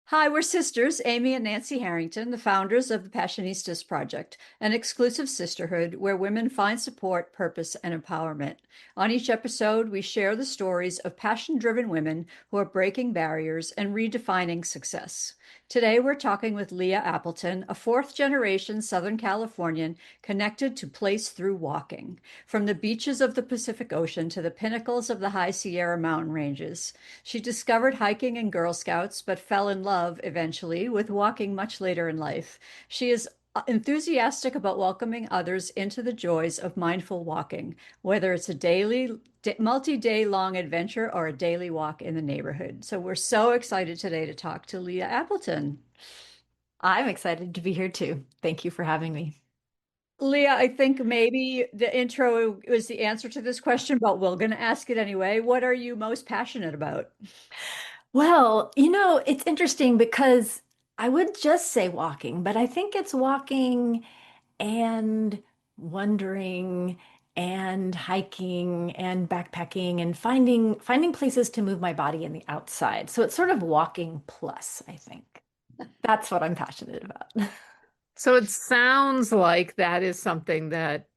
Hi, we're sisters, Amy and Nancy Harrington, the founders of the Passionistas Project, an exclusive sisterhood where women find support, purpose, and empowerment. On each episode, we share the stories of passion-driven women who are breaking barriers and redefining success. Today, we're talking with Lea Appleton, a fourth-generation Southern Californian connected to place through walking, from the beaches of the Pacific Ocean to the pinnacles of the High Sierra mountain ranges. She discovered hiking and Girl Scouts, but fell in love eventually with walking much later in life. She is enthusiastic about welcoming others into the joys of mindful walking, whether it's a multi-day long adventure or a daily walk in the neighborhood. So we're so excited today to talk to Lea Appleton. I'm excited to be here too. Thank you for having me. Lea, I think maybe the intro was the answer to this question, but we're going to ask it anyway. What are you most passionate about? Well, it's interesting because I would just say walking, but I think it's walking and wandering and hiking and backpacking and finding places to move my body in the outside. So it's sort of walking plus, I think. That's what I'm passionate about. So it sounds like that is something that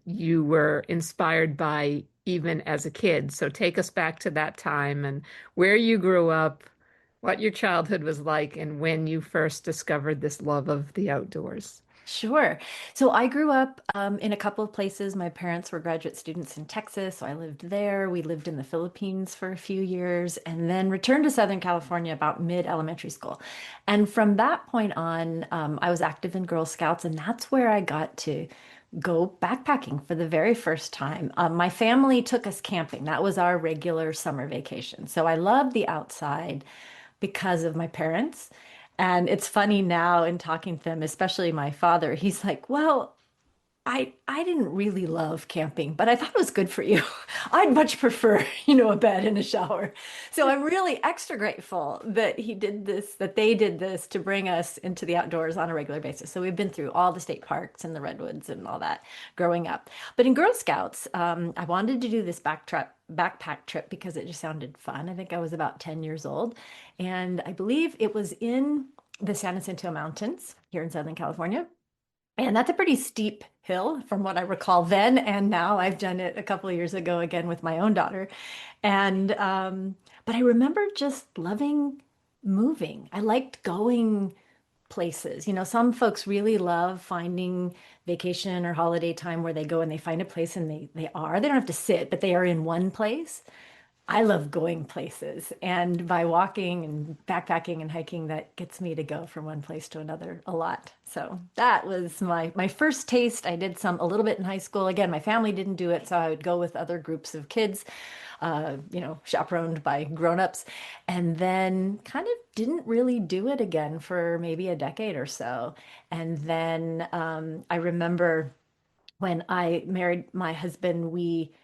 you were inspired by even as a kid. So take us back to that time and where you grew up, what your childhood was like, and when you first discovered this love of the outdoors. Sure. So I grew up in a couple of places. My parents were graduate students in Texas, so I lived there. We lived in the Philippines for a few years and then returned to Southern California about mid-elementary school. And from that point on, I was active in Girl Scouts, and that's where I got to go backpacking for the very first time. My family took us camping. That was our regular summer vacation. So I loved the outside because of my parents. And it's funny now in talking to them, especially my father, he's like, well, I didn't really love camping, but I thought it was good for you. I'd much prefer, a bed and a shower. So I'm really extra grateful that that they did this to bring us into the outdoors on a regular basis. So we've been through all the state parks and the redwoods and all that growing up. But in Girl Scouts, I wanted to do this backpack trip because it just sounded fun. I think I was about 10 years old, and I believe it was in the San Jacinto Mountains here in Southern California. And that's a pretty steep hill from what I recall then and now. I've done it a couple of years ago again with my own daughter. And but I remember just loving moving. I liked going places. Some folks really love finding vacation or holiday time where they go and they find a place and they don't have to sit, but they are in one place. I love going places, and by walking and backpacking and hiking, that gets me to go from one place to another a lot. So that was my first taste. I did some a little bit in high school. Again, my family didn't do it, so I would go with other groups of kids, chaperoned by grown-ups, and then kind of didn't really do it again for maybe a decade or so. And then I remember when I married my husband,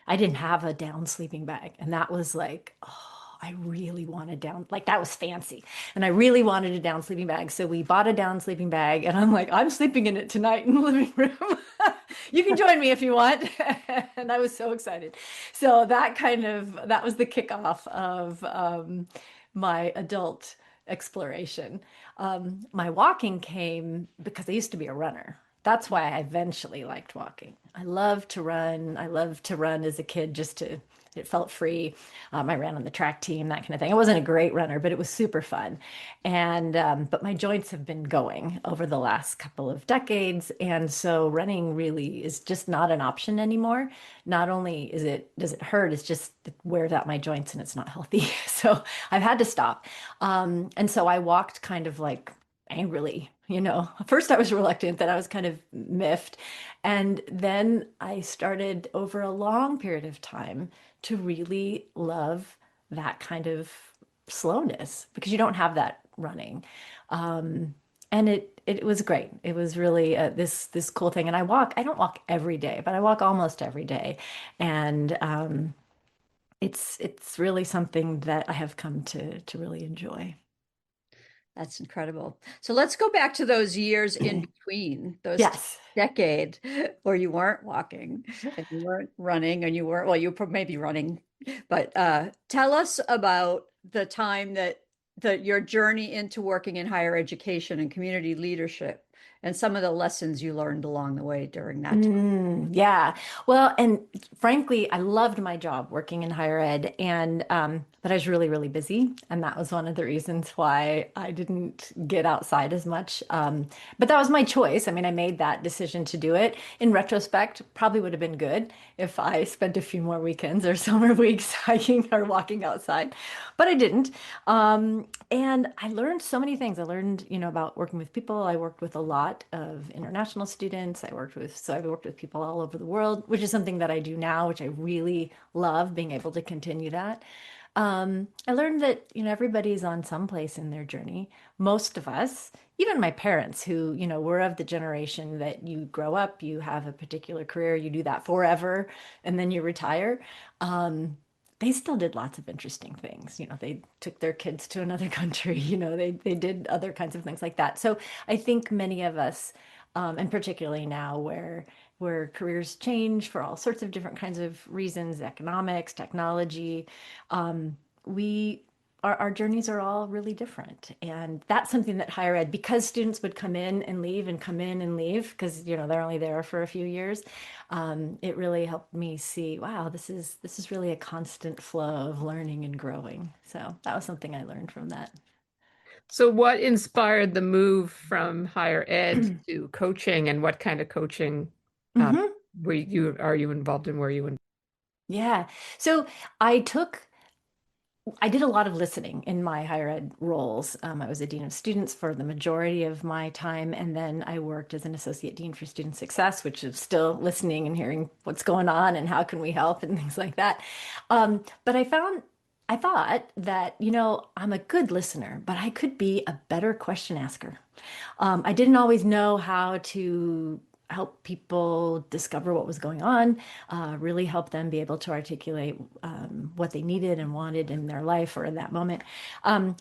I didn't have a down sleeping bag. And that was like, oh, I really wanted down, like that was fancy. And I really wanted a down sleeping bag. So we bought a down sleeping bag and I'm like, I'm sleeping in it tonight in the living room. You can join me if you want. And I was so excited. So that was the kickoff of my adult exploration. My walking came because I used to be a runner. That's why I eventually liked walking. I loved to run. I loved to run as a kid it felt free. I ran on the track team, that kind of thing. I wasn't a great runner, but it was super fun. But my joints have been going over the last couple of decades. And so running really is just not an option anymore. Not only does it hurt, it's just it wears out my joints and it's not healthy. So I've had to stop. And so I walked kind of like angrily. First I was reluctant, then I was kind of miffed. And then I started over a long period of time to really love that kind of slowness because you don't have that running. And it was great. It was really this cool thing. And I don't walk every day, but I walk almost every day. And it's really something that I have come to really enjoy. That's incredible. So let's go back to those years in between, those Yes. decade where you weren't walking and you weren't running and well, you were maybe running, but tell us about the time your journey into working in higher education and community leadership and some of the lessons you learned along the way during that time. Yeah. Well, and frankly, I loved my job working in higher ed, and but I was really, really busy, and that was one of the reasons why I didn't get outside as much. But that was my choice. I mean, I made that decision to do it. In retrospect, probably would have been good if I spent a few more weekends or summer weeks hiking or walking outside, but I didn't. And I learned so many things. I learned, about working with people. I worked with a lot of international students. I've worked with people all over the world, which is something that I do now, which I really love being able to continue that. I learned that, everybody's on some place in their journey. Most of us, even my parents who, were of the generation that you grow up, you have a particular career, you do that forever, and then you retire. They still did lots of interesting things. They took their kids to another country, they did other kinds of things like that. So I think many of us, and particularly now where careers change for all sorts of different kinds of reasons, economics, technology, we our journeys are all really different. And that's something that higher ed, because students would come in and leave and come in and leave, because they're only there for a few years, it really helped me see, wow, this is really a constant flow of learning and growing. So that was something I learned from that. So what inspired the move from higher ed to coaching, and what kind of coaching um, hmm are you involved in? Were you in? Yeah. So I took I did a lot of listening in my higher ed roles. I was a dean of students for the majority of my time, and then I worked as an associate dean for student success, which is still listening and hearing what's going on and how can we help and things like that. But I thought that, I'm a good listener, but I could be a better question asker. I didn't always know how to help people discover what was going on, really help them be able to articulate what they needed and wanted in their life or in that moment.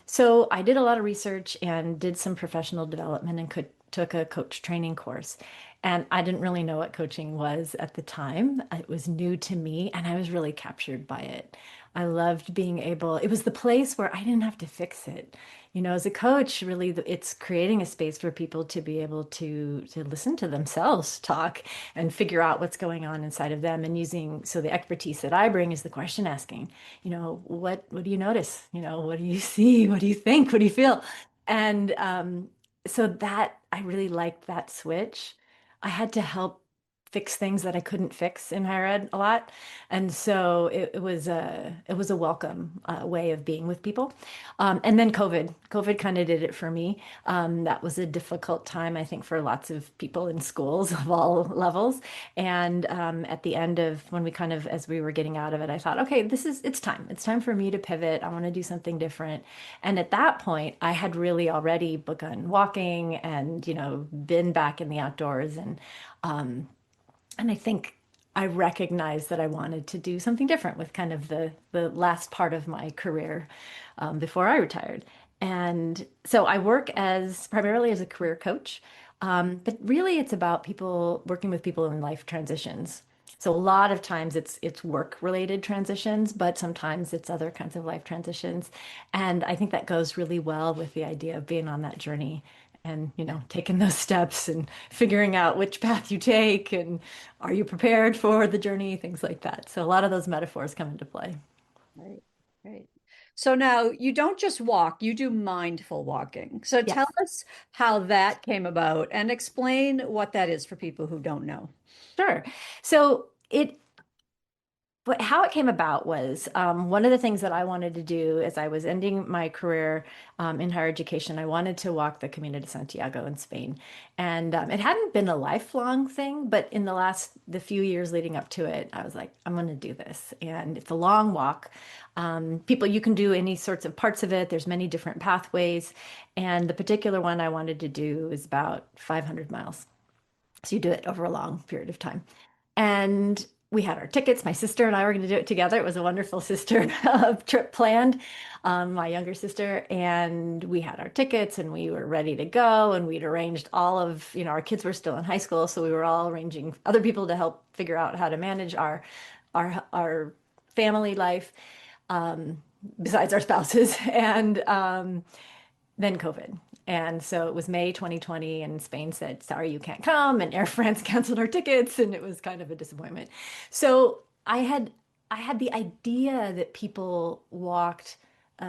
So I did a lot of research and did some professional development and took a coach training course. And I didn't really know what coaching was at the time. It was new to me, and I was really captured by it. I loved being able, it was the place where I didn't have to fix it. As a coach, really, it's creating a space for people to be able to listen to themselves talk and figure out what's going on inside of them, and the expertise that I bring is the question asking. What do you notice? What do you see? What do you think? What do you feel? And so that I really liked that switch. I had to help fix things that I couldn't fix in higher ed a lot. And so it was a welcome way of being with people. And then COVID kind of did it for me. That was a difficult time, I think, for lots of people in schools of all levels. And at the end of when as we were getting out of it, I thought, okay, it's time. It's time for me to pivot. I want to do something different. And at that point, I had really already begun walking and, been back in the outdoors, and I think I recognized that I wanted to do something different with kind of the last part of my career before I retired. And so I work primarily as a career coach, but really it's about people working with people in life transitions. So a lot of times it's work related transitions, but sometimes it's other kinds of life transitions. And I think that goes really well with the idea of being on that journey and, taking those steps and figuring out which path you take and are you prepared for the journey, things like that. So a lot of those metaphors come into play. Right, right. So now you don't just walk, you do mindful walking. So tell Yes, us how that came about and explain what that is for people who don't know. sure. So how it came about was one of the things that I wanted to do as I was ending my career in higher education. I wanted to walk the Camino de Santiago in Spain, and it hadn't been a lifelong thing, but in the few years leading up to it, I was like, I'm going to do this, and it's a long walk. You can do any sorts of parts of it. There's many different pathways, and the particular one I wanted to do is about 500 miles. So you do it over a long period of time. And we had our tickets. My sister and I were going to do it together. It was a wonderful sister trip planned, my younger sister. And we had our tickets and we were ready to go. And we'd arranged our kids were still in high school. So we were all arranging other people to help figure out how to manage our family life. besides our spouses, and then COVID. And so it was May 2020, and Spain said, sorry, you can't come, and Air France canceled our tickets, and it was kind of a disappointment. So I had the idea that people walked.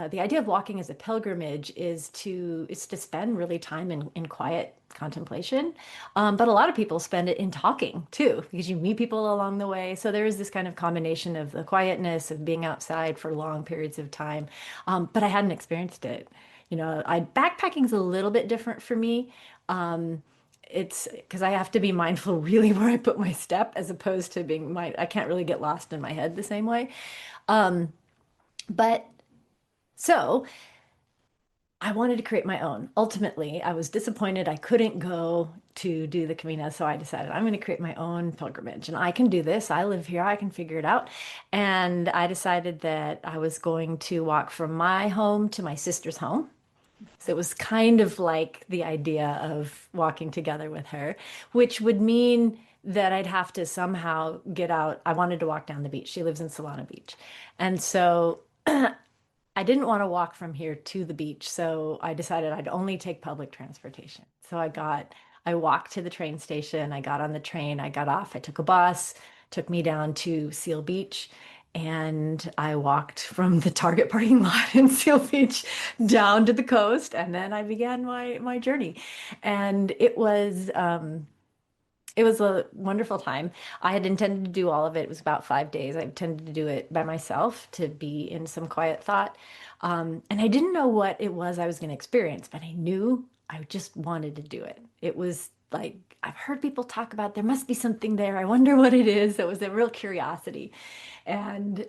The idea of walking as a pilgrimage is to spend really time in quiet contemplation. But a lot of people spend it in talking too, because you meet people along the way. So there is this kind of combination of the quietness of being outside for long periods of time. But I hadn't experienced it. Backpacking's a little bit different for me. It's because I have to be mindful really where I put my step as opposed to I can't really get lost in my head the same way. Um, but so I wanted to create my own. Ultimately, I was disappointed I couldn't go to do the Camino, so I decided I'm going to create my own pilgrimage and I can do this. I live here, I can figure it out. And I decided that I was going to walk from my home to my sister's home. So it was kind of like the idea of walking together with her, which would mean that I'd have to somehow get out. I wanted to walk down the beach. She lives in Solana Beach. And so I didn't want to walk from here to the beach, so I decided I'd only take public transportation. So I walked to the train station, I got on the train, I got off, I took a bus, took me down to Seal Beach, and I walked from the Target parking lot in Seal Beach down to the coast, and then I began my journey. And it was a wonderful time. I had intended to do all of it. It was about 5 days. I intended to do it by myself to be in some quiet thought. And I didn't know what it was I was going to experience, but I knew I just wanted to do it. It was like, I've heard people talk about there must be something there. I wonder what it is. It was a real curiosity. And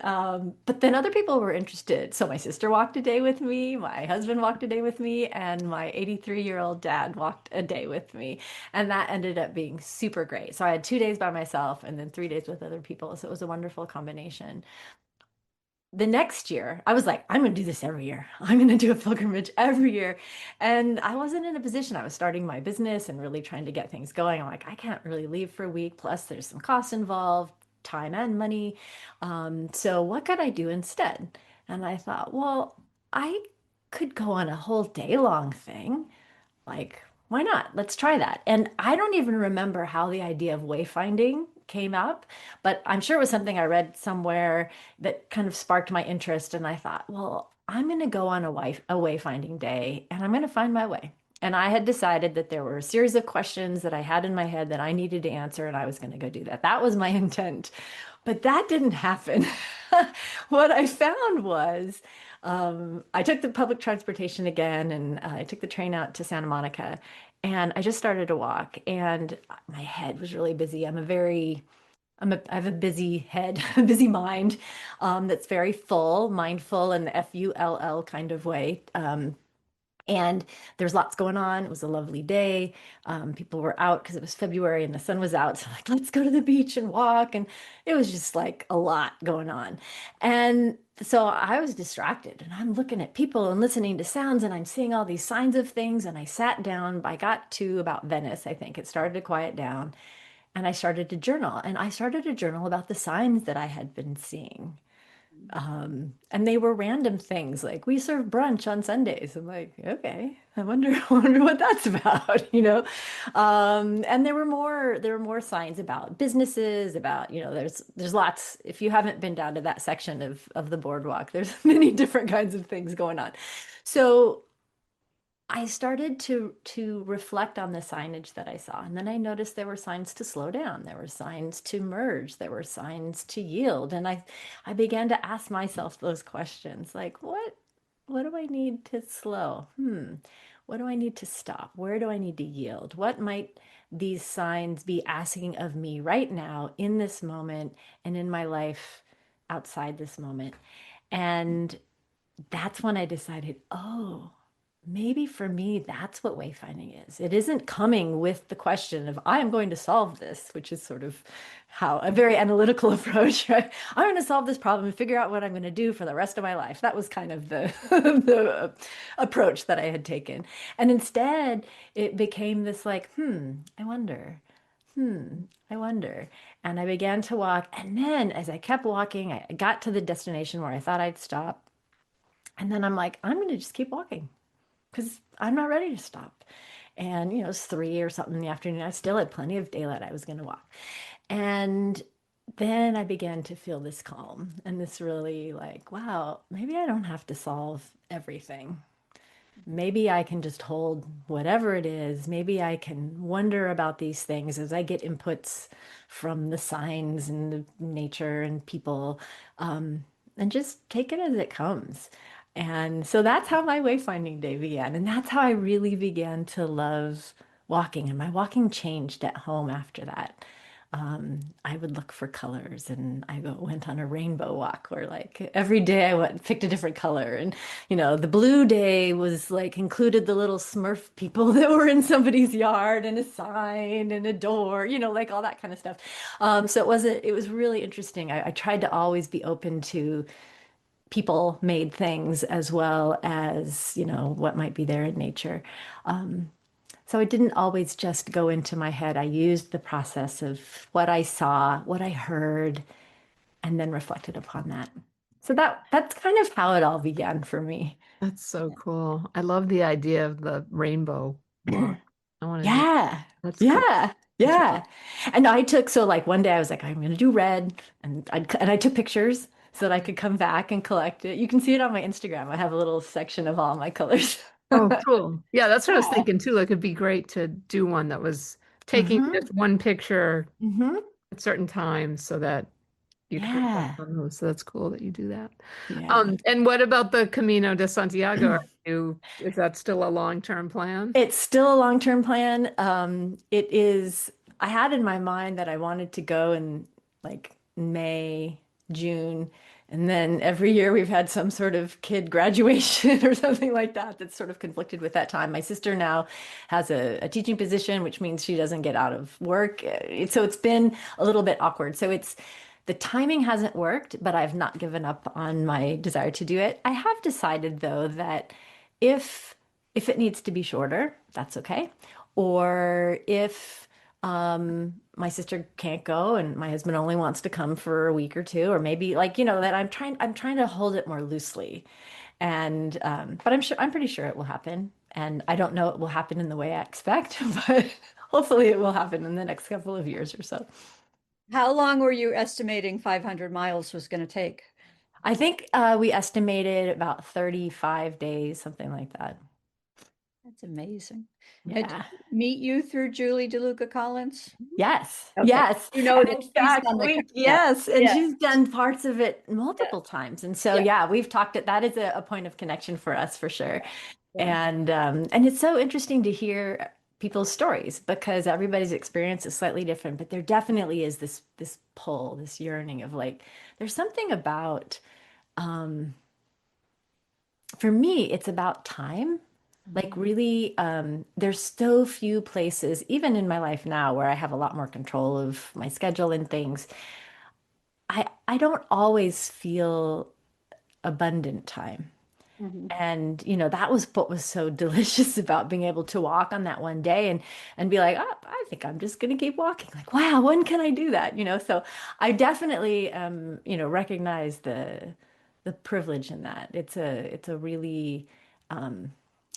but then other people were interested. So my sister walked a day with me, my husband walked a day with me, and my 83-year-old dad walked a day with me. And that ended up being super great. So I had 2 days by myself and then 3 days with other people. So it was a wonderful combination. The next year, I was like, I'm going to do this every year. I'm going to do a pilgrimage every year. And I wasn't in a position. I was starting my business and really trying to get things going. I'm like, I can't really leave for a week. Plus, there's some costs involved, time and money. So, what could I do instead? And I thought, well, I could go on a whole day long thing. Like, why not? Let's try that. And I don't even remember how the idea of wayfinding came up, but I'm sure it was something I read somewhere that kind of sparked my interest. And I thought, well, I'm going to go on a wayfinding day and I'm going to find my way. And I had decided that there were a series of questions that I had in my head that I needed to answer, and I was going to go do that. That was my intent. But that didn't happen. What I found was I took the public transportation again, and I took the train out to Santa Monica, and I just started to walk, and my head was really busy. I have a busy head, a busy mind, that's very full, mindful, and FULL kind of way. And there's lots going on. It was a lovely day. People were out because it was February and the sun was out. So like, let's go to the beach and walk. And it was just like a lot going on. And so I was distracted and I'm looking at people and listening to sounds and I'm seeing all these signs of things. And I sat down. I got to about Venice, I think. It started to quiet down and I started to journal. And I started to journal about the signs that I had been seeing. And they were random things like we serve brunch on Sundays. I'm like, okay, I wonder, I wonder what that's about, you know? And there were more signs about businesses, about, there's lots, if you haven't been down to that section of the boardwalk, there's many different kinds of things going on. So I started to reflect on the signage that I saw, and then I noticed there were signs to slow down, there were signs to merge, there were signs to yield, and I began to ask myself those questions, like what do I need to slow? What do I need to stop? Where do I need to yield? What might these signs be asking of me right now in this moment and in my life outside this moment? And that's when I decided, oh, maybe for me, that's what wayfinding is. It isn't coming with the question of, I am going to solve this, which is sort of how a very analytical approach, right? I'm going to solve this problem and figure out what I'm going to do for the rest of my life. That was kind of the, the approach that I had taken. And instead, it became this like, I wonder. I wonder. And I began to walk. And then as I kept walking, I got to the destination where I thought I'd stop. And then I'm like, I'm going to just keep walking because I'm not ready to stop. And, it's 3 or something in the afternoon. I still had plenty of daylight. I was going to walk. And then I began to feel this calm and this really like, wow, maybe I don't have to solve everything. Maybe I can just hold whatever it is. Maybe I can wonder about these things as I get inputs from the signs and the nature and people, and just take it as it comes. And so that's how my wayfinding day began. And that's how I really began to love walking. And my walking changed at home after that. I would look for colors and went on a rainbow walk where like every day picked a different color. And, the blue day was like included the little Smurf people that were in somebody's yard and a sign and a door, like all that kind of stuff. So it was really interesting. I tried to always be open to people made things as well as, what might be there in nature. So it didn't always just go into my head. I used the process of what I saw, what I heard, and then reflected upon that. So that's kind of how it all began for me. That's so cool. I love the idea of the rainbow walk. I want to do Yeah. that's cool. Yeah. Yeah. And so like one day I was like, I'm going to do red. And I took pictures so that I could come back and collect it. You can see it on my Instagram. I have a little section of all my colors. Oh, cool. Yeah, that's what I was Yeah. thinking too. Like it'd be great to do one that was taking Hmm. just one picture Hmm. at certain times so that you could reflect Yeah. on those. So that's cool that you do that. Yeah. And what about the Camino de Santiago? Is that still a long-term plan? It's still a long-term plan. I had in my mind that I wanted to go in like May, June, and then every year we've had some sort of kid graduation or something like that that's sort of conflicted with that time. My sister now has a teaching position, which means she doesn't get out of work. So it's been a little bit awkward. The timing hasn't worked, but I've not given up on my desire to do it. I have decided though that if if it needs to be shorter, that's okay. Or if my sister can't go and my husband only wants to come for a week or two, or maybe like, that I'm trying to hold it more loosely. And but I'm pretty sure it will happen. And I don't know it will happen in the way I expect, but hopefully it will happen in the next couple of years or so. How long were you estimating 500 miles was going to take? I think we estimated about 35 days, something like that. That's amazing. Now, did Yeah. she meet you through Julie DeLuca Collins? Yes, Okay. yes. You know And that in she's fact, done the, yeah, yes, and yeah, she's done parts of it yeah, multiple times. And so, yeah, yeah, we've talked it. That is a point of connection for us for sure. yeah. And it's so interesting to hear people's stories because everybody's experience is slightly different, but there definitely is this pull, this yearning of like, there's something about um for me, it's about time. Like Mhm. really, there's so few places, even in my life now, where I have a lot more control of my schedule and things. I don't always feel abundant time. Mhm. And that was what was so delicious about being able to walk on that one day and be like, oh, I think I'm just gonna keep walking. Like, wow, when can I do that? So I definitely recognize the privilege in that. It's a really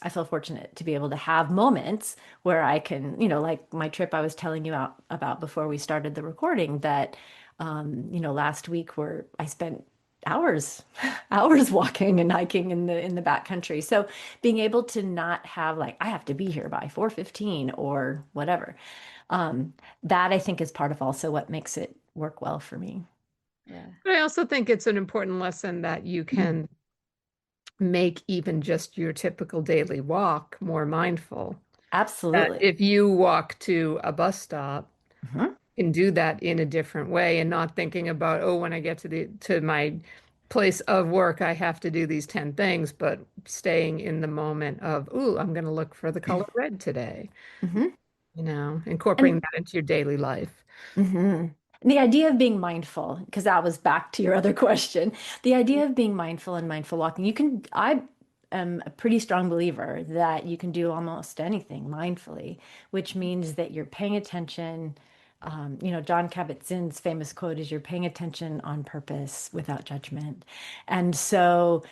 I feel fortunate to be able to have moments where I can, like my trip I was telling you about before we started the recording that last week where I spent hours hours walking and hiking in the backcountry. So being able to not have like I have to be here by 4:15 or whatever. Um, that I think is part of also what makes it work well for me. Yeah. But I also think it's an important lesson that you can make even just your typical daily walk more mindful. That Absolutely. if you walk to a bus stop, Mhm. can do that in a different way and not thinking about, oh, when I get to my place of work, I have to do these 10 things, but staying in the moment of, oh, I'm going to look for the color red today, Mhm. incorporating And that into your daily life. mhm. The idea of being mindful, because that was back to your other question, the idea of being mindful and mindful walking, I am a pretty strong believer that you can do almost anything mindfully, which means that you're paying attention. John Kabat-Zinn's famous quote is, "You're paying attention on purpose without judgment." And so,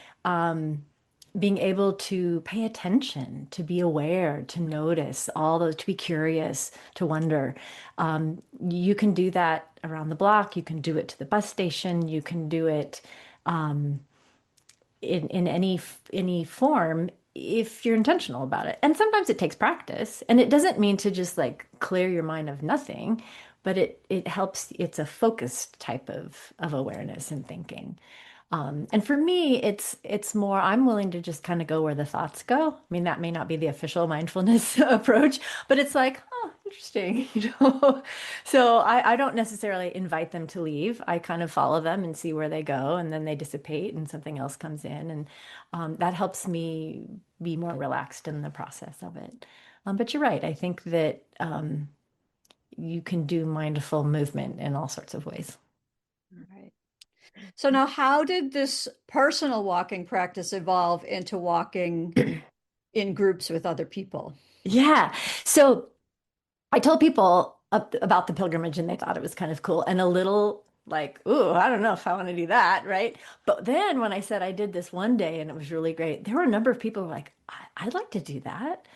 being able to pay attention, to be aware, to notice all those, to be curious, to wonder. You can do that around the block. You can do it to the bus station. You can do it um, in any form if you're intentional about it. And sometimes it takes practice, and it doesn't mean to just like clear your mind of nothing, but it helps. It's a focused type of awareness and thinking. And for me, it's more, I'm willing to just kind of go where the thoughts go. I mean, that may not be the official mindfulness approach, but it's like, oh, interesting, you know. So I don't necessarily invite them to leave. I kind of follow them and see where they go, and then they dissipate and something else comes in. And that helps me be more relaxed in the process of it. But you're right. I think that you can do mindful movement in all sorts of ways. All right. So now, how did this personal walking practice evolve into walking in groups with other people? Yeah. So I told people about the pilgrimage and they thought it was kind of cool and a little like, ooh, I don't know if I want to do that, right? But then when I said I did this one day and it was really great, there were a number of people who were like, I'd like to do that.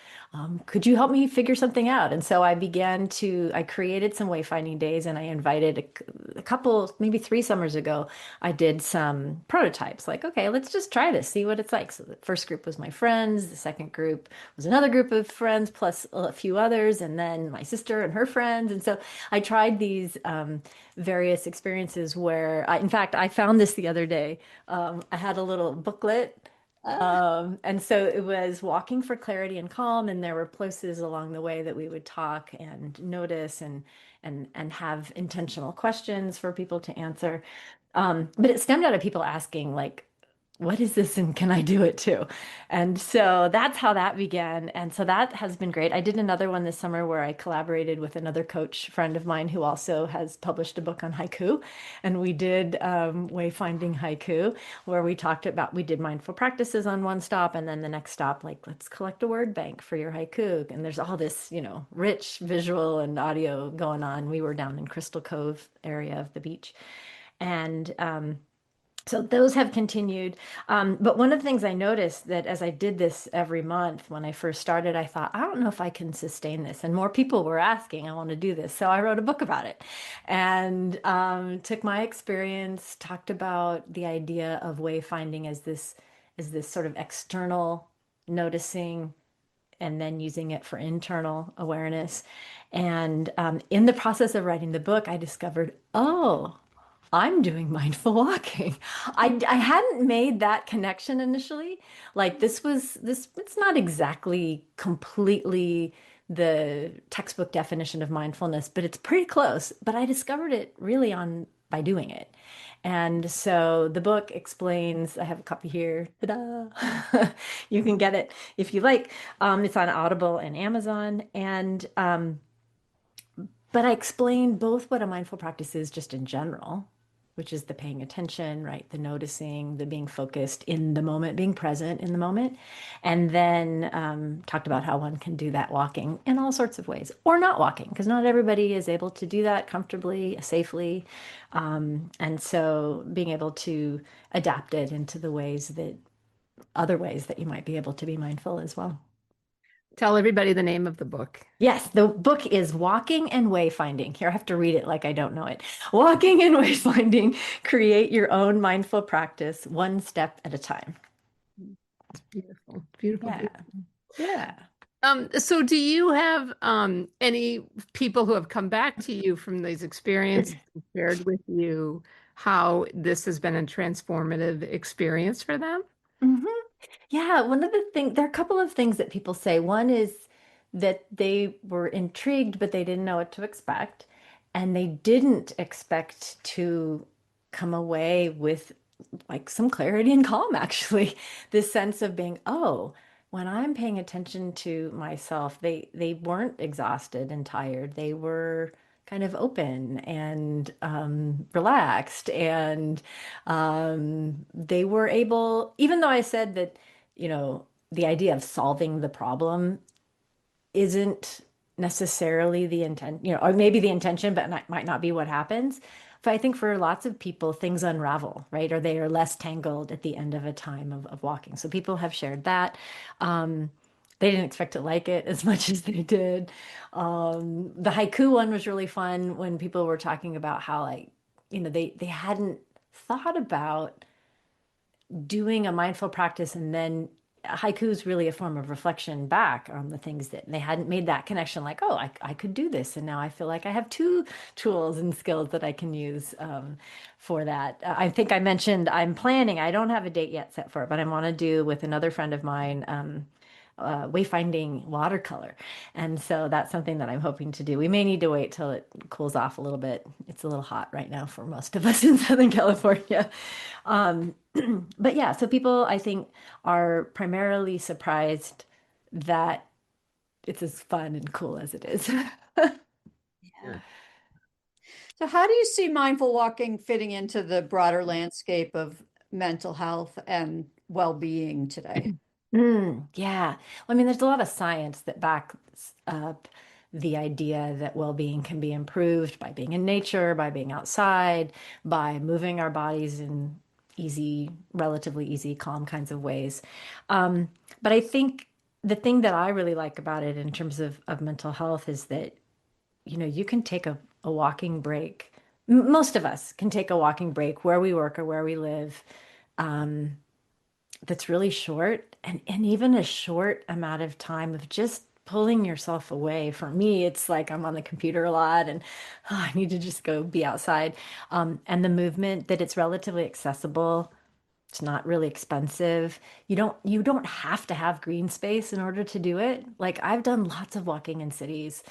Could you help me figure something out? And so I created some wayfinding days and I invited a couple, maybe 3 summers ago, I did some prototypes like, okay, let's just try this, see what it's like. So the first group was my friends. The second group was another group of friends plus a few others, and then my sister and her friends. And so I tried these various experiences where in fact, I found this the other day. I had a little booklet and so it was walking for clarity and calm, and there were places along the way that we would talk and notice and have intentional questions for people to answer. But it stemmed out of people asking like, what is this and can I do it too? And so that's how that began. And so that has been great. I did another one this summer where I collaborated with another coach friend of mine who also has published a book on haiku. And we did wayfinding haiku, where we did mindful practices on one stop. And then the next stop, like, let's collect a word bank for your haiku. And there's all this, rich visual and audio going on. We were down in Crystal Cove area of the beach. And so those have continued. But one of the things I noticed that as I did this every month when I first started, I thought, I don't know if I can sustain this. And more people were asking, I want to do this. So I wrote a book about it and took my experience, talked about the idea of wayfinding as this sort of external noticing and then using it for internal awareness. And in the process of writing the book, I discovered, oh, I'm doing mindful walking. I hadn't made that connection initially. Like it's not exactly completely the textbook definition of mindfulness, but it's pretty close. But I discovered it really on by doing it. And so the book explains, I have a copy here. Ta-da! You can get it if you like. It's on Audible and Amazon. And but I explained both what a mindful practice is just in general, which is the paying attention, right? The noticing, the being focused in the moment, being present in the moment. And then talked about how one can do that walking in all sorts of ways, or not walking, because not everybody is able to do that comfortably, safely. And so being able to adapt it into other ways that you might be able to be mindful as well. Tell everybody the name of the book. Yes, the book is Walking and Wayfinding. Here, I have to read it like I don't know it. Walking and Wayfinding, create your own mindful practice one step at a time. Beautiful, beautiful, Yeah. beautiful. Yeah. So do you have any people who have come back to you from these experiences and shared with you how this has been a transformative experience for them? hmm Yeah, one of the things, there are a couple of things that people say. One is that they were intrigued, but they didn't know what to expect. And they didn't expect to come away with like some clarity and calm, actually. This sense of being, oh, when I'm paying attention to myself, they weren't exhausted and tired. They were kind of open and relaxed, and they were able, even though I said that, the idea of solving the problem isn't necessarily the intent, or maybe the intention, but might not be what happens. I think for lots of people, things unravel, right? Or they are less tangled at the end of a time of walking. So people have shared that. Um, they didn't expect to like it as much as they did. The haiku one was really fun when people were talking about how, like, they hadn't thought about doing a mindful practice, and then haiku is really a form of reflection back on the things that they hadn't made that connection, like, oh, I could do this, and now I feel like I have two tools and skills that I can use for that. I think I mentioned I'm planning. I don't have a date yet set for it, but I want to do with another friend of mine. Wayfinding watercolor. And so that's something that I'm hoping to do. We may need to wait till it cools off a little bit. It's a little hot right now for most of us in Southern California. Um, but yeah, so people, I think, are primarily surprised that it's as fun and cool as it is. Yeah. So, how do you see mindful walking fitting into the broader landscape of mental health and well-being today? Yeah. Well, I mean, there's a lot of science that backs up the idea that well-being can be improved by being in nature, by being outside, by moving our bodies in easy, relatively easy, calm kinds of ways. But I think the thing that I really like about it in terms of mental health is that, you can take a walking break. Most of us can take a walking break where we work or where we live. That's really short, and even a short amount of time of just pulling yourself away. For me, it's like I'm on the computer a lot, and I need to just go be outside. And the movement, that it's relatively accessible. It's not really expensive. You don't have to have green space in order to do it. Like, I've done lots of walking in cities,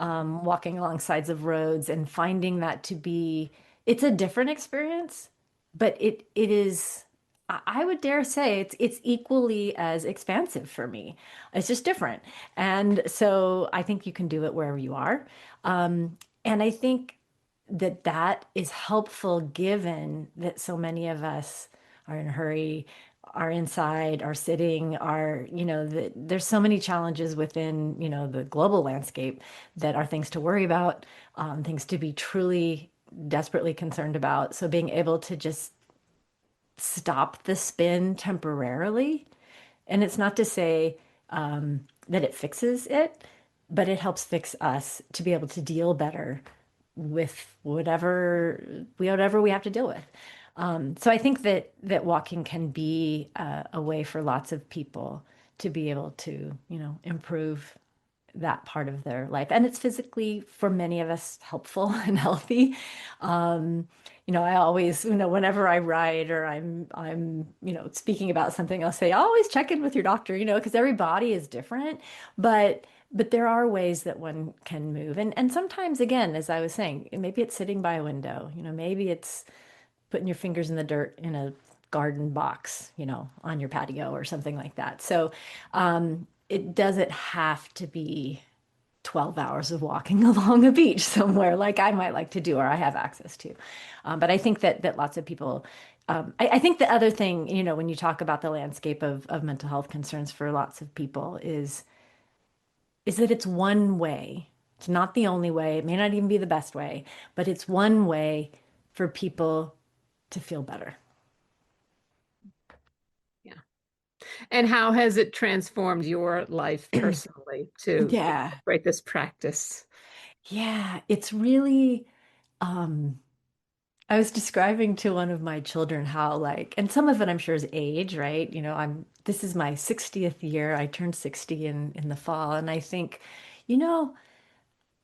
walking along sides of roads, and finding that to be, it's a different experience, but it is, I would dare say it's equally as expansive for me. It's just different. And so I think you can do it wherever you are. And I think that is helpful, given that so many of us are in a hurry, are inside, are sitting, there's so many challenges within, the global landscape that are things to worry about, things to be truly desperately concerned about. So being able to just stop the spin temporarily, and it's not to say that it fixes it, but it helps fix us to be able to deal better with whatever we have to deal with. So I think that walking can be a way for lots of people to be able to, improve that part of their life. And it's physically, for many of us, helpful and healthy. Um, I always, whenever I write or I'm, speaking about something, I'll say, always check in with your doctor, because every body is different. But there are ways that one can move. And sometimes, again, as I was saying, maybe it's sitting by a window, maybe it's putting your fingers in the dirt in a garden box, on your patio or something like that. So it doesn't have to be 12 hours of walking along a beach somewhere like I might like to do or I have access to. But I think that lots of people, I think the other thing, when you talk about the landscape of mental health concerns for lots of people is that it's one way. It's not the only way. It may not even be the best way, but it's one way for people to feel better. Yeah. And how has it transformed your life personally to Yeah. incorporate this practice? Yeah, it's really, um, I was describing to one of my children how, like, and some of it I'm sure is age, right? This is my 60th year. I turned 60 in the fall. And I think, you know,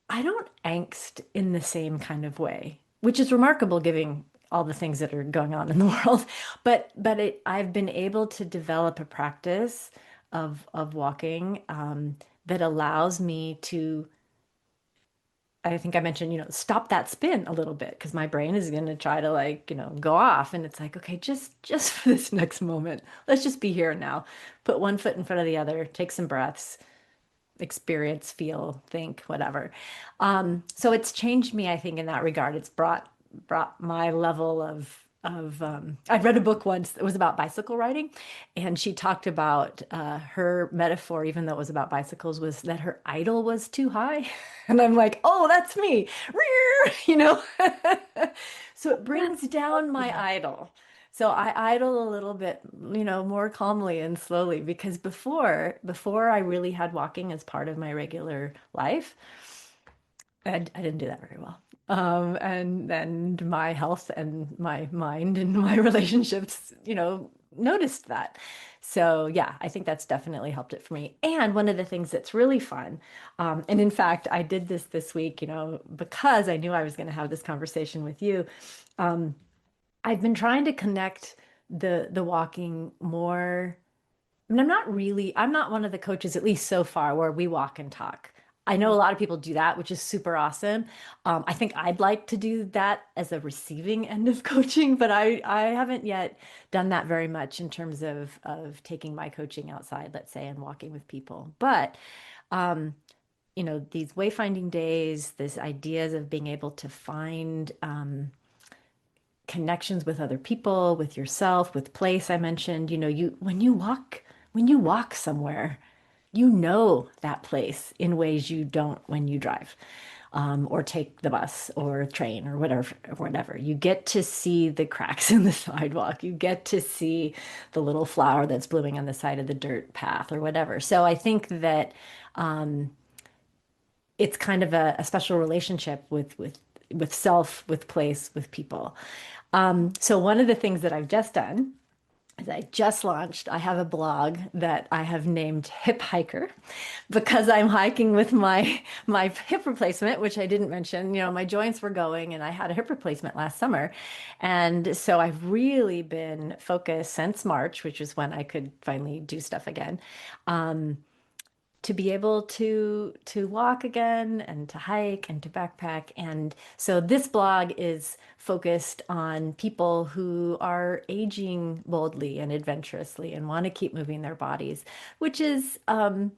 I don't angst in the same kind of way, which is remarkable given all the things that are going on in the world. But I've been able to develop a practice of walking that allows me to, I think I mentioned, stop that spin a little bit, because my brain is going to try to, like, go off, and it's like, okay, just for this next moment, let's just be here and now. Put one foot in front of the other, take some breaths, experience, feel, think, whatever. So it's changed me, I think, in that regard. It's brought my level of I'd read a book once that was about bicycle riding, and she talked about her metaphor, even though it was about bicycles, was that her idol was too high. And I'm like, oh, that's me, you know. So it brings down my idol. So I idle a little bit, more calmly and slowly, because before I really had walking as part of my regular life, I didn't do that very well. And then my health and my mind and my relationships, noticed that. So yeah, I think that's definitely helped it for me. And one of the things that's really fun, and in fact, I did this week, because I knew I was going to have this conversation with you. Um, I've been trying to connect the walking more. I mean, I'm not one of the coaches, at least so far, where we walk and talk. I know a lot of people do that, which is super awesome. I think I'd like to do that as a receiving end of coaching, but I haven't yet done that very much in terms of taking my coaching outside, let's say, and walking with people. But um, these wayfinding days, these ideas of being able to find connections with other people, with yourself, with place. I mentioned, when you walk somewhere, you know that place in ways you don't when you drive, or take the bus or train or whatever. You get to see the cracks in the sidewalk. You get to see the little flower that's blooming on the side of the dirt path or whatever. So I think that it's kind of a special relationship with self, with place, with people. So one of the things that I've just done is I just launched, I have a blog that I have named Hip Hiker, because I'm hiking with my hip replacement, which I didn't mention. My joints were going and I had a hip replacement last summer. And so I've really been focused since March, which is when I could finally do stuff again. To be able to walk again and to hike and to backpack. And so this blog is focused on people who are aging boldly and adventurously and want to keep moving their bodies, which is kind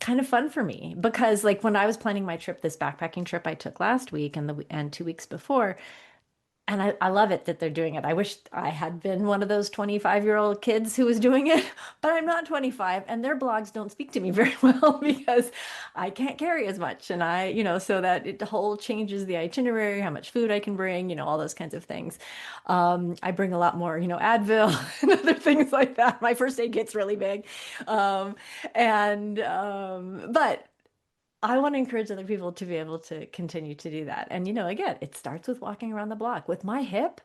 of fun for me, because like when I was planning my trip, this backpacking trip I took last week and 2 weeks before, and I love it that they're doing it. I wish I had been one of those 25-year-old kids who was doing it, but I'm not 25, and their blogs don't speak to me very well because I can't carry as much. And so that it whole changes the itinerary, how much food I can bring, all those kinds of things. I bring a lot more, Advil and other things like that. My first aid kit's really big. But I want to encourage other people to be able to continue to do that. And, again, it starts with walking around the block. With my hip,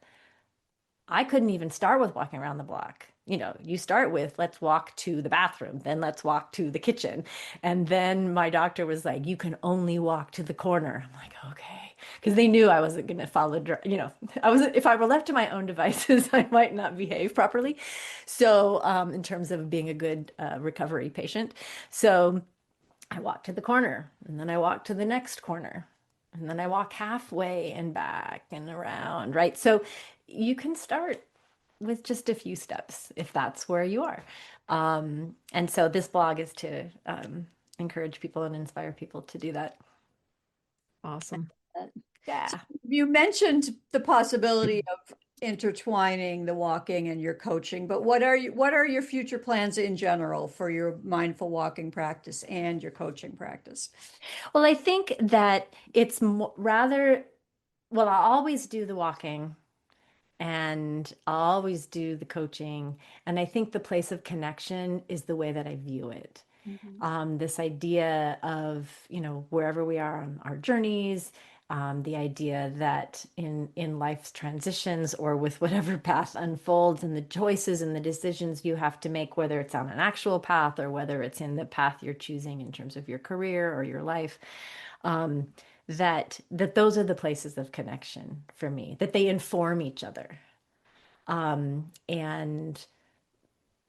I couldn't even start with walking around the block. You start with, let's walk to the bathroom, then let's walk to the kitchen. And then my doctor was like, you can only walk to the corner. I'm like, okay. Because they knew I wasn't going to follow, if I were left to my own devices, I might not behave properly. So, in terms of being a good recovery patient. So, I walk to the corner, and then I walk to the next corner, and then I walk halfway and back and around, right? So you can start with just a few steps if that's where you are. And so this blog is to encourage people and inspire people to do that. Awesome. Yeah. You mentioned the possibility of intertwining the walking and your coaching, but what are your future plans in general for your mindful walking practice and your coaching practice? Well, I think that it's rather, well, I always do the walking and I'll always do the coaching. And I think the place of connection is the way that I view it. This idea of, wherever we are on our journeys, the idea that in life's transitions or with whatever path unfolds and the choices and the decisions you have to make, whether it's on an actual path or whether it's in the path you're choosing in terms of your career or your life, that those are the places of connection for me, that they inform each other. And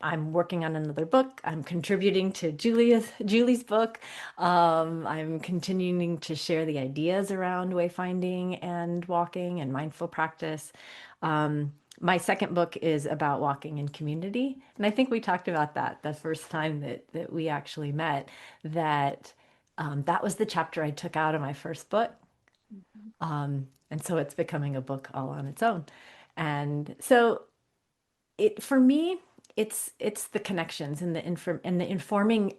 I'm working on another book. I'm contributing to Julie's book. I'm continuing to share the ideas around wayfinding and walking and mindful practice. My second book is about walking in community. And I think we talked about that the first time that we actually met, that was the chapter I took out of my first book. And so it's becoming a book all on its own. And so for me, it's the connections and the informing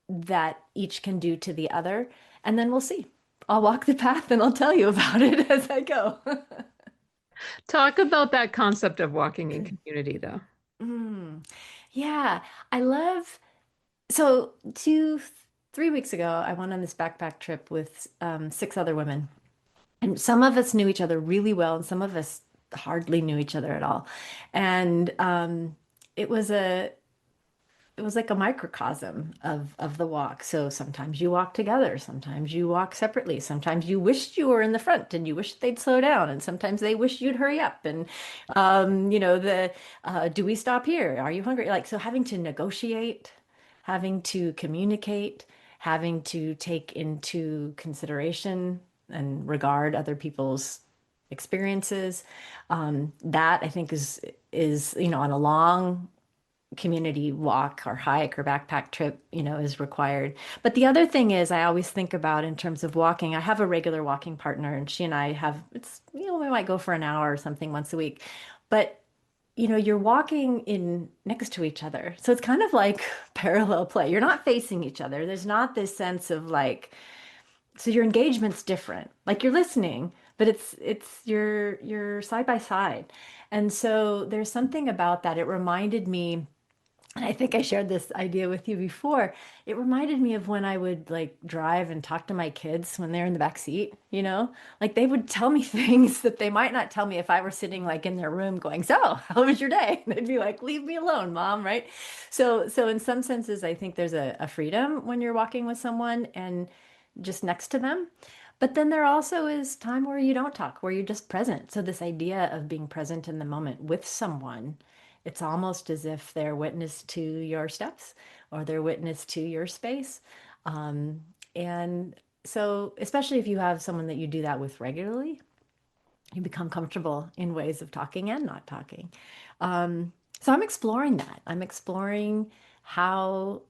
that each can do to the other. And then we'll see. I'll walk the path and I'll tell you about it as I go. Talk about that concept of walking in community, though. Mm. Yeah, I love. So 3 weeks ago, I went on this backpack trip with 6 other women, and some of us knew each other really well, and some of us hardly knew each other at all. And it was a it was like a microcosm of the walk. So sometimes you walk together, sometimes you walk separately, sometimes you wished you were in the front and you wished they'd slow down, and sometimes they wished you'd hurry up. And the do we stop here? Are you hungry? Like, so having to negotiate, having to communicate, having to take into consideration and regard other people's experiences. That I think is on a long community walk or hike or backpack trip, is required. But the other thing is, I always think about in terms of walking. I have a regular walking partner, and she and I have, we might go for an hour or something once a week. But you're walking in next to each other. So it's kind of like parallel play. You're not facing each other. There's not this sense of like, so your engagement's different. Like you're listening, but you're side by side. And so there's something about that. It reminded me, and I think I shared this idea with you before. It reminded me of when I would like drive and talk to my kids when they're in the back seat, like they would tell me things that they might not tell me if I were sitting like in their room going, "So, how was your day?" They'd be like, "Leave me alone, mom," right? So in some senses, I think there's a freedom when you're walking with someone and just next to them. But then there also is time where you don't talk, where you're just present. So this idea of being present in the moment with someone, it's almost as if they're witness to your steps or they're witness to your space. Um, and so, especially if you have someone that you do that with regularly, you become comfortable in ways of talking and not talking. So I'm exploring that. I'm exploring how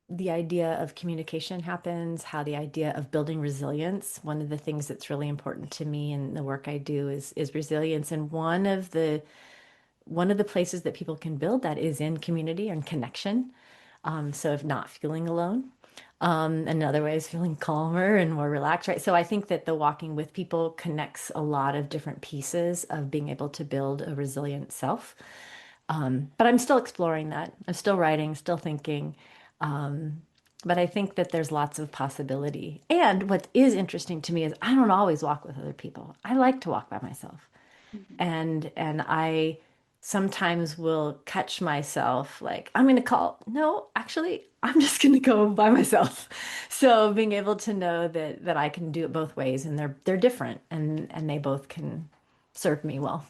the idea of communication happens, how the idea of building resilience. One of the things that's really important to me in the work I do is resilience. And one of the places that people can build that is in community and connection. So if not feeling alone, and other ways feeling calmer and more relaxed, right? So I think that the walking with people connects a lot of different pieces of being able to build a resilient self. But I'm still exploring that. I'm still writing, still thinking. Um, but I think that there's lots of possibility. And what is interesting to me is I don't always walk with other people. I like to walk by myself. And I sometimes will catch myself like I'm going to call, no, actually, I'm just going to go by myself. So being able to know that I can do it both ways, and they're different, and they both can serve me well.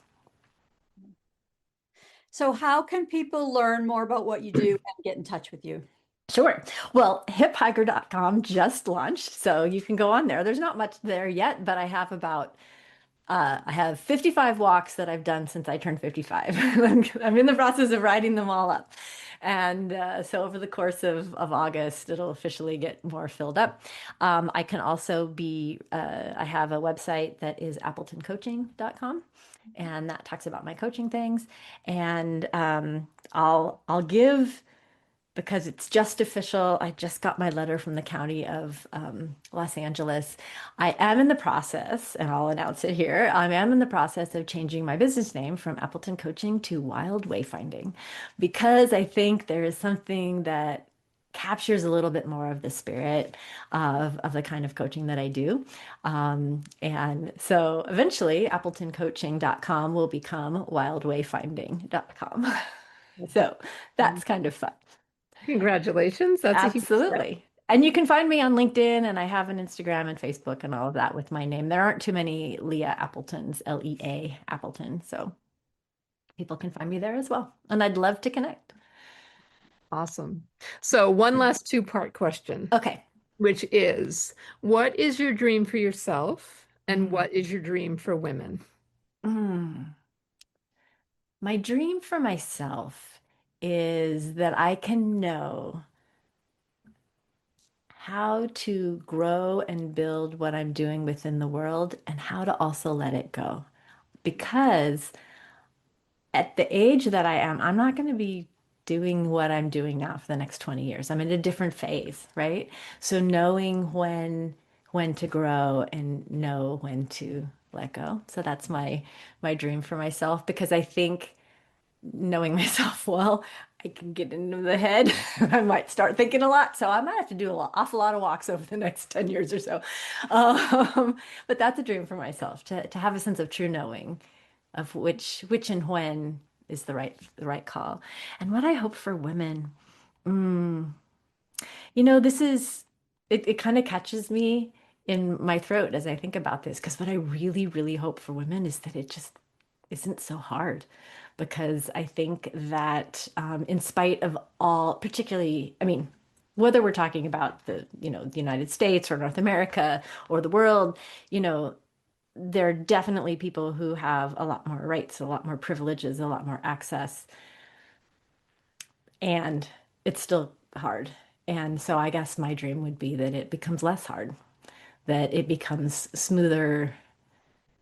So, how can people learn more about what you do and get in touch with you? Sure. Well, hiphiker.com just launched, so you can go on there. There's not much there yet, but I have 55 walks that I've done since I turned 55. I'm in the process of writing them all up. And so over the course of August, it'll officially get more filled up. I can also I have a website that is appletoncoaching.com, and that talks about my coaching things. And I'll give, because it's just official. I just got my letter from the county of Los Angeles. I am in the process, and I'll announce it here. I am in the process of changing my business name from Appleton Coaching to Wild Wayfinding, because I think there is something that captures a little bit more of the spirit of the kind of coaching that I do. And so eventually, appletoncoaching.com will become wildwayfinding.com. So that's kind of fun. Congratulations. That's a huge step. Absolutely. And you can find me on LinkedIn, and I have an Instagram and Facebook and all of that with my name. There aren't too many Lea Appletons, Lea Appleton. So people can find me there as well. And I'd love to connect. Awesome. So one last two-part question, Okay. which is, what is your dream for yourself and Mm. what is your dream for women? Mm. My dream for myself is that I can know how to grow and build what I'm doing within the world and how to also let it go. because at the age that I am, I'm not going to be doing what I'm doing now for the next 20 years. I'm in a different phase, right? So knowing when to grow and know when to let go. So that's my dream for myself because I think knowing myself well, I can get into the head. I might start thinking a lot. So I might have to do awful lot of walks over the next 10 years or so. But that's a dream for myself to have a sense of true knowing of which and when is the right call. And what I hope for women, mm, this is it kind of catches me in my throat as I think about this, because what I really, really hope for women is that it just isn't so hard. Because I think that in spite of all, particularly, I mean, whether we're talking about the United States or North America or the world, there are definitely people who have a lot more rights, a lot more privileges, a lot more access, and it's still hard. And so I guess my dream would be that it becomes less hard, that it becomes smoother,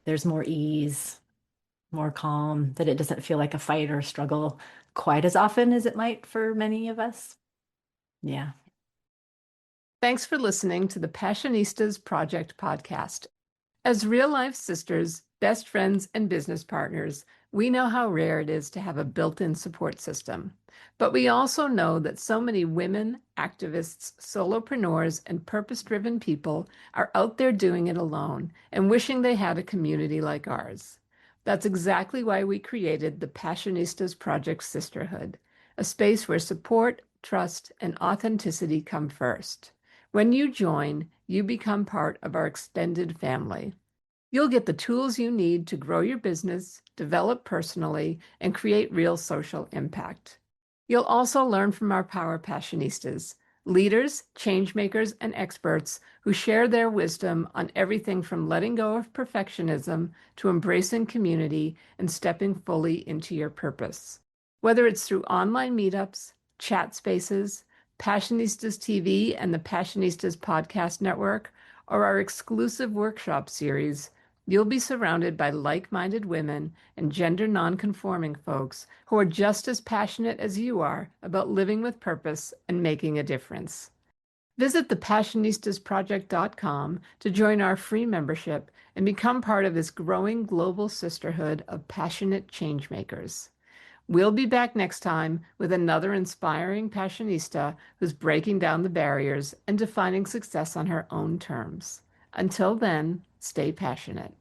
there's more ease, more calm, that it doesn't feel like a fight or a struggle quite as often as it might for many of us. Yeah. Thanks for listening to the Passionistas Project podcast. As real-life sisters, best friends, and business partners, we know how rare it is to have a built-in support system. But we also know that so many women, activists, solopreneurs, and purpose-driven people are out there doing it alone and wishing they had a community like ours. That's exactly why we created the Passionistas Project Sisterhood, a space where support, trust, and authenticity come first. When you join, you become part of our extended family. You'll get the tools you need to grow your business, develop personally, and create real social impact. You'll also learn from our Power Passionistas, leaders, changemakers, and experts who share their wisdom on everything from letting go of perfectionism to embracing community and stepping fully into your purpose. Whether it's through online meetups, chat spaces, Passionistas TV and the Passionistas Podcast Network, or our exclusive workshop series, you'll be surrounded by like-minded women and gender non-conforming folks who are just as passionate as you are about living with purpose and making a difference. Visit thepassionistasproject.com to join our free membership and become part of this growing global sisterhood of passionate changemakers. We'll be back next time with another inspiring passionista who's breaking down the barriers and defining success on her own terms. Until then, stay passionate.